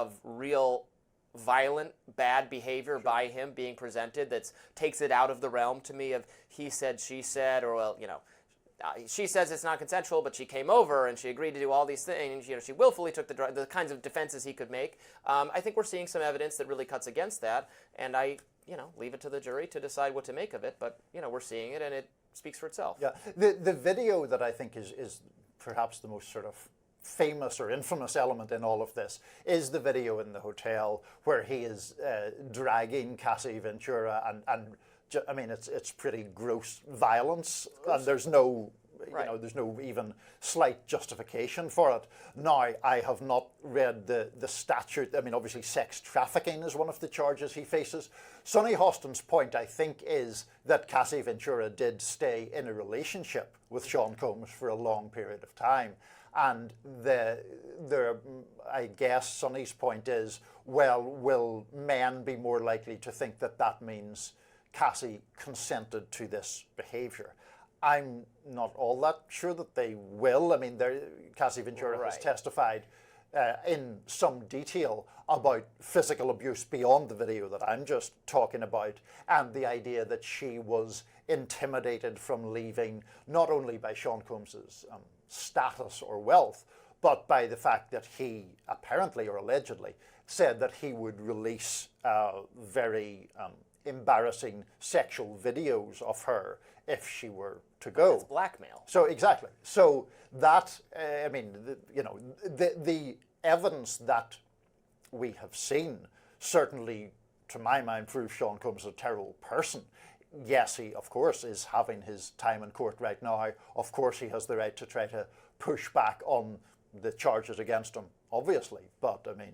of real violent, bad behavior by him being presented that takes it out of the realm to me of he said, she said, or, well, she says it's not consensual, but she came over and she agreed to do all these things. She willfully took the kinds of defenses he could make. I think we're seeing some evidence that really cuts against that, and I leave it to the jury to decide what to make of it. But we're seeing it, and it speaks for itself. Yeah, the video that I think is perhaps the most sort of famous or infamous element in all of this is the video in the hotel where he is dragging Cassie Ventura and I mean, it's pretty gross violence, and there's no, there's no even slight justification for it. Now, I have not read the statute. I mean, obviously, sex trafficking is one of the charges he faces. Sonny Hostin's point, I think, is that Cassie Ventura did stay in a relationship with Sean Combs for a long period of time. And I guess Sonny's point is, well, will men be more likely to think that that means Cassie consented to this behavior? I'm not all that sure that they will. I mean, Cassie Ventura has testified in some detail about physical abuse beyond the video that I'm just talking about, and the idea that she was intimidated from leaving, not only by Sean Combs's status or wealth, but by the fact that he apparently or allegedly said that he would release very embarrassing sexual videos of her if she were to go. It's blackmail. So exactly. So that I mean, the evidence that we have seen certainly, to my mind, proves Sean Combs is a terrible person. Yes, he of course is having his time in court right now. Of course, he has the right to try to push back on the charges against him, obviously, but I mean,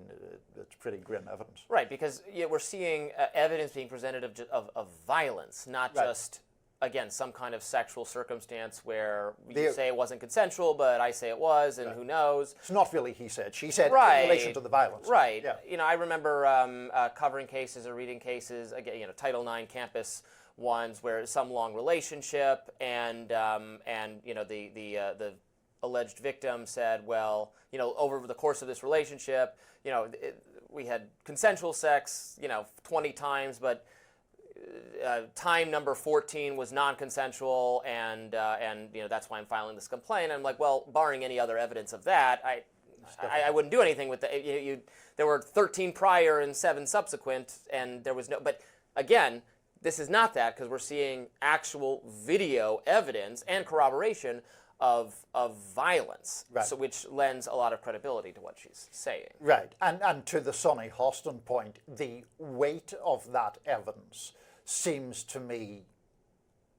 it's pretty grim evidence. Right, because we're seeing evidence being presented of violence, not just, again, some kind of sexual circumstance where you say it wasn't consensual, but I say it was, and who knows. It's not really he said, she said in relation to the violence. Right. Yeah. I remember covering cases or reading cases, again, Title IX campus ones where some long relationship and the alleged victim said, well, over the course of this relationship, we had consensual sex, 20 times, but time number 14 was non-consensual, and that's why I'm filing this complaint. And I'm like, well, barring any other evidence of that, I wouldn't do anything with that. There were 13 prior and 7 subsequent, and there was no. But again, this is not that, because we're seeing actual video evidence and corroboration of violence, so which lends a lot of credibility to what she's saying. Right, and to the Sonny Hostin point, the weight of that evidence seems to me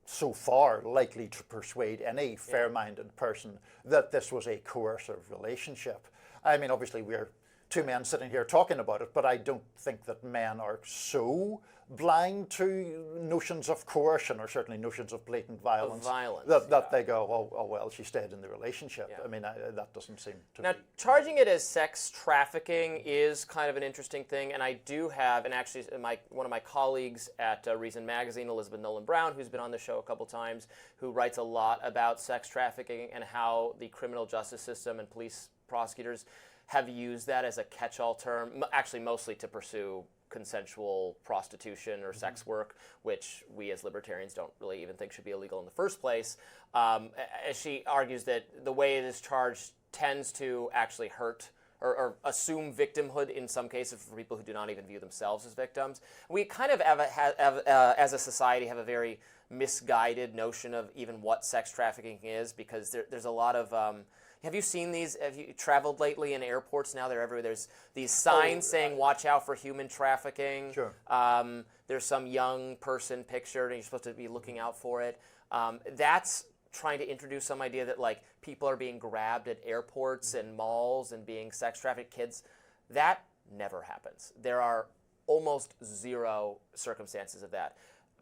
so far likely to persuade any fair-minded person that this was a coercive relationship. I mean, obviously we're two men sitting here talking about it, but I don't think that men are so blind to notions of coercion, or certainly notions of blatant violence, that they go, oh well, she stayed in the relationship. I mean, that doesn't seem to Now, charging it as sex trafficking is kind of an interesting thing, and I do have, and actually one of my colleagues at Reason Magazine, Elizabeth Nolan Brown, who's been on the show a couple times, who writes a lot about sex trafficking and how the criminal justice system and police prosecutors have used that as a catch-all term, actually mostly to pursue consensual prostitution or sex work, which we as libertarians don't really even think should be illegal in the first place. As she argues that the way it is charged tends to actually hurt or assume victimhood in some cases for people who do not even view themselves as victims. We kind of, as a society, have a very misguided notion of even what sex trafficking is, because there's a lot of... have you seen these? Have you traveled lately in airports now? They're everywhere. There's these signs saying, watch out for human trafficking. Sure. There's some young person pictured, and you're supposed to be looking out for it. That's trying to introduce some idea that, like, people are being grabbed at airports and malls and being sex trafficked kids. That never happens. There are almost zero circumstances of that.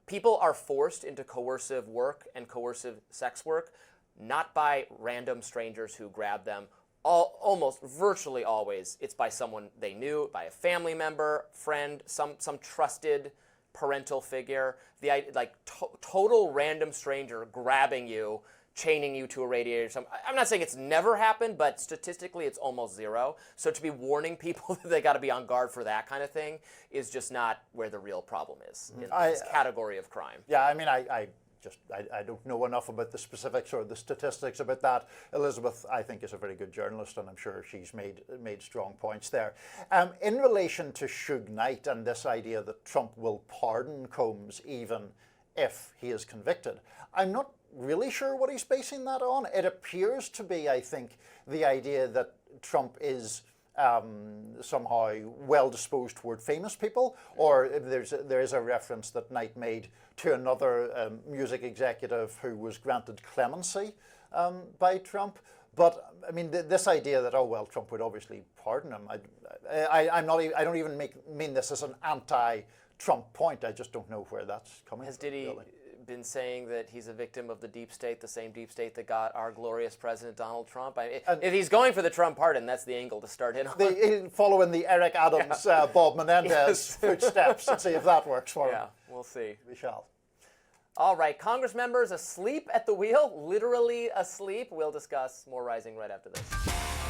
People are forced into coercive work and coercive sex work, not by random strangers who grab them. Almost virtually always, it's by someone they knew, by a family member, friend, some trusted parental figure. Total random stranger grabbing you, chaining you to a radiator. I'm not saying it's never happened, but statistically it's almost zero. So to be warning people that they got to be on guard for that kind of thing is just not where the real problem is in this category of crime. Yeah, I mean, I don't know enough about the specifics or the statistics about that. Elizabeth, I think, is a very good journalist, and I'm sure she's made strong points there. In relation to Suge Knight and this idea that Trump will pardon Combs even if he is convicted, I'm not really sure what he's basing that on. It appears to be, I think, the idea that Trump is somehow well disposed toward famous people, or there is a reference that Knight made to another music executive who was granted clemency by Trump. But I mean, this idea that, oh well, Trump would obviously pardon him. I don't even mean this as an anti-Trump point. I just don't know where that's coming from. Has Diddy really been saying that he's a victim of the deep state, the same deep state that got our glorious president Donald Trump? If he's going for the Trump pardon, that's the angle to start in on. Following the Eric Adams, Bob Menendez footsteps, and see if that works for him. Yeah, we'll see. We shall. All right, Congress members asleep at the wheel, literally asleep. We'll discuss more Rising right after this.